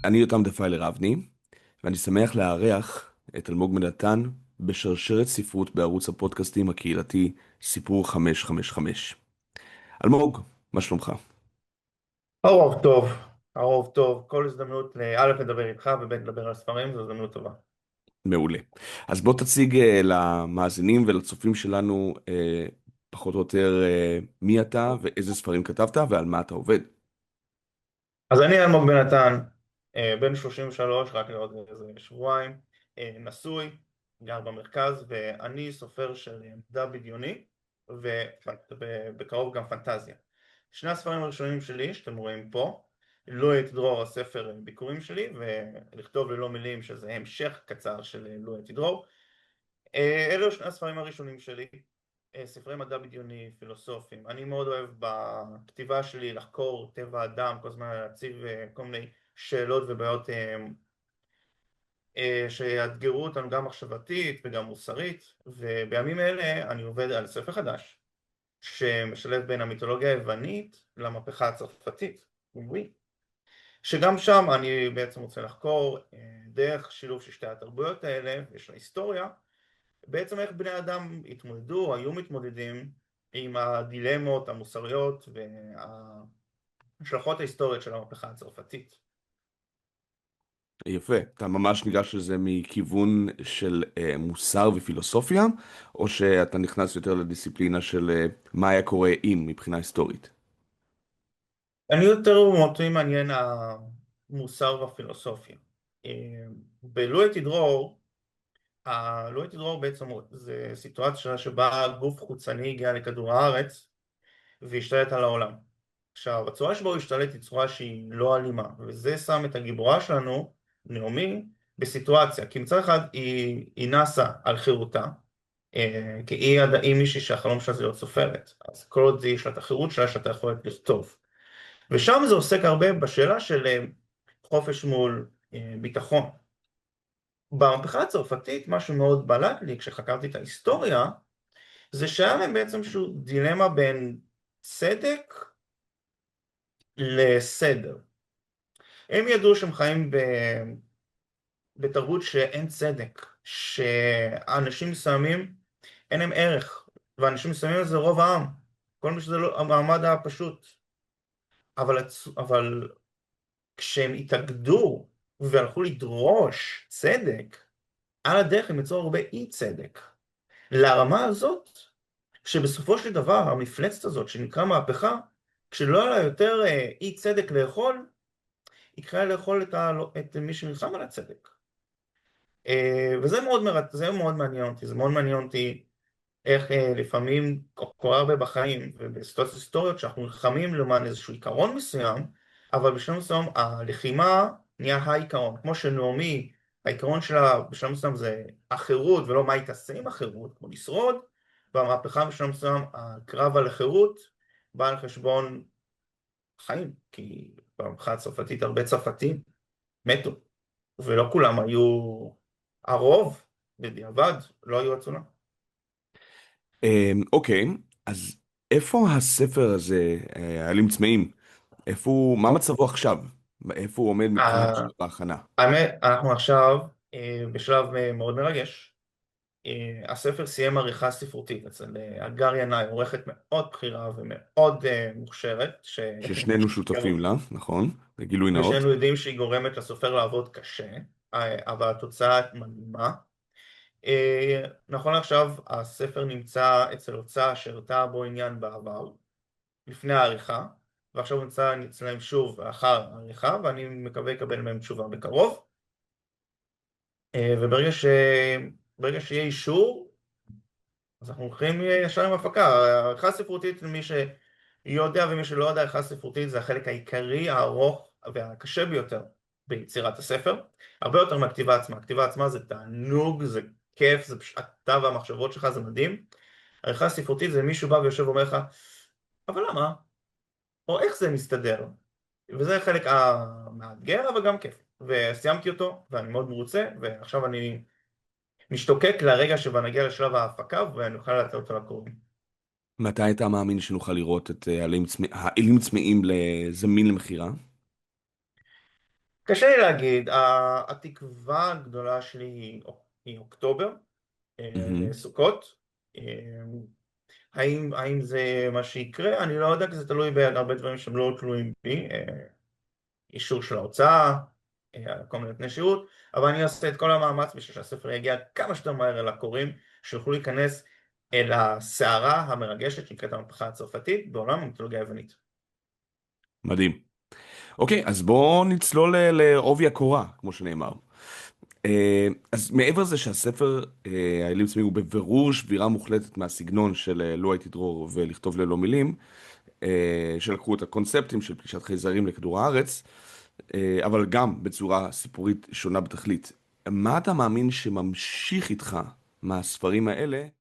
אני יותם דפיילר אבני, ואני שמח לארח את אלמוג בן נתן בשרשרת ספרות בערוץ הפודקאסטים הקהילתי סיפור 555. אלמוג, מה שלומך? הרוב טוב, הרוב טוב, כל הזדמנות לא' לדבר איתך וב' לדבר על ספרים זו הזדמנות טובה. מעולה. אז בוא תציג למאזינים ולצופים שלנו פחות או יותר מי אתה ואיזה ספרים כתבת ועל מה אתה עובד. אז אני אלמוג בן נתן, בן 33, רק לעוד איזה שבועיים, נשוי, גר במרכז, ואני סופר של מדע בדיוני ובקרוב גם פנטזיה. שני הספרים הראשונים שלי שאתם רואים פה, לא את דרור הספר ביקורים שלי, ולכתוב ללא מילים שזה המשך קצר של לא את דרור. אלו שני הספרים הראשונים שלי, ספרי מדע בדיוני, פילוסופיים. אני מאוד אוהב בכתיבה שלי לחקור טבע אדם, כל הזמן להציב כל מיני שאלות ובעיות שיאתגרו אותנו גם מחשבתית וגם מוסרית, ובימים אלה אני עובד על ספר חדש שמשלב בין המיתולוגיה היוונית למהפכה הצרפתית, ווי. שגם שם אני בעצם רוצה לחקור דרך שילוב של שתי התרבויות האלה ויש לה היסטוריה, בעצם איך בני אדם התמודדו, היו מתמודדים עם הדילמות המוסריות וההשלכות ההיסטוריות של המהפכה הצרפתית. יפה. אתה ממש ניגש לזה מכיוון של מוסר ופילוסופיה, או שאתה נכנס יותר לדיסציפלינה של מה היה קורה אם מבחינה היסטורית? אני יותר אותי מעניין המוסר והפילוסופיה. בלואי תדרור, לואי תדרור בעצם זה סיטואציה שבה גוף חוצני הגיע לכדור הארץ והשתלט על העולם. עכשיו, הצורה שבה הוא השתלט היא צורה שהיא לא אלימה, וזה שם את הגיבורה שלנו, נעמי, בסיטואציה, כי מצד אחד היא נסה על חירותה, כי היא מישהי שהחלום שלה זה להיות סופרת, אז כל עוד יש לה את החירות שלה שאתה יכול לכתוב. ושם זה עוסק הרבה בשאלה של חופש מול ביטחון. במהפכה הצרפתית, משהו מאוד בלט לי כשחקרתי את ההיסטוריה, זה שהיה להם בעצם איזושהי דילמה בין צדק לסדר. הם ידעו שהם חיים בתרבות שאין צדק, שאנשים מסוימים אין להם ערך, ואנשים מסוימים זה רוב העם, כל מי שזה לא המעמד הפשוט. אבל כשהם התאגדו והלכו לדרוש צדק, על הדרך הם יצאו הרבה אי צדק. לרמה הזאת, שבסופו של דבר המפלצת הזאת שנקרא מהפכה, כשלא היה לה יותר אי צדק לאכול, היא קראה לאכול את מי שנלחם על הצדק. וזה זה מאוד מעניין אותי, זה מאוד מעניין אותי איך לפעמים קורה הרבה בחיים ובסיטואציות היסטוריות שאנחנו נלחמים למען איזשהו עיקרון מסוים, אבל בשלב מסוים הלחימה נהיה העיקרון, כמו שנעמי העיקרון שלה בשלב מסוים זה החירות ולא מה היא תעשה עם החירות, כמו לשרוד, והמהפכה בשלב מסוים הקרב על החירות בא על חשבון חיים, כי במהפכה הצרפתית הרבה צרפתים מתו ולא כולם היו, הרוב בדיעבד לא היו אצולה. אוקיי, אז איפה הספר הזה, העלים צמאים, מה מצבו עכשיו? איפה הוא עומד מבחינת שלב ההכנה? האמת, אנחנו עכשיו בשלב מאוד מרגש. הספר סיים עריכה ספרותית אצל הגר ינאי, עורכת מאוד בכירה ומאוד מוכשרת, ששנינו שותפים לה, נכון? בגילוי נאות. ושנינו יודעים שהיא גורמת לסופר לעבוד קשה, אבל התוצאה מדהימה. נכון עכשיו הספר נמצא אצל הוצאה שהרתה בו עניין בעבר, לפני העריכה, ועכשיו הוא נמצא אצלם שוב אחר העריכה, ואני מקווה לקבל מהם תשובה בקרוב. וברגע שיהיה אישור, אז אנחנו הולכים ישר עם הפקה. העריכה הספרותית, למי שיודע ומי שלא יודע, העריכה הספרותית זה החלק העיקרי, הארוך והקשה ביותר ביצירת הספר. הרבה יותר מהכתיבה עצמה. הכתיבה עצמה זה תענוג, זה כיף, זה פשוט אתה והמחשבות שלך, זה מדהים. העריכה הספרותית זה מישהו בא ויושב ואומר לך, אבל למה? או איך זה מסתדר? וזה חלק המאתגר, אבל גם כיף. וסיימתי אותו, ואני מאוד מרוצה, ועכשיו אני משתוקק לרגע שבה נגיע לשלב ההפקה ואני אוכל לתת אותו לקוראים. מתי אתה מאמין שנוכל לראות את העלים צמאים לזמין למכירה? קשה לי להגיד, התקווה הגדולה שלי היא אוקטובר, מהמם. סוכות. האם זה מה שיקרה? אני לא יודע, כי זה תלוי בהרבה דברים שהם לא תלויים בי, אישור של ההוצאה, כל מיני תנאי שירות, אבל אני אעשה את כל המאמץ בשביל שהספר יגיע כמה שיותר מהר אל הקוראים, שיוכלו להיכנס אל הסערה המרגשת שנקראת המהפכה הצרפתית בעולם המיתולוגיה היוונית. מדהים. אוקיי, אז בואו נצלול לעובי הקורה, כמו שנאמר. אז מעבר לזה שהספר, האלים צמאים, הוא בבירור שבירה מוחלטת מהסגנון של לו הייתי דרור ולכתוב ללא מילים, שלקחו את הקונספטים של פלישת חייזרים לכדור הארץ, אבל גם בצורה סיפורית שונה בתכלית. מה אתה מאמין שממשיך איתך מהספרים האלה?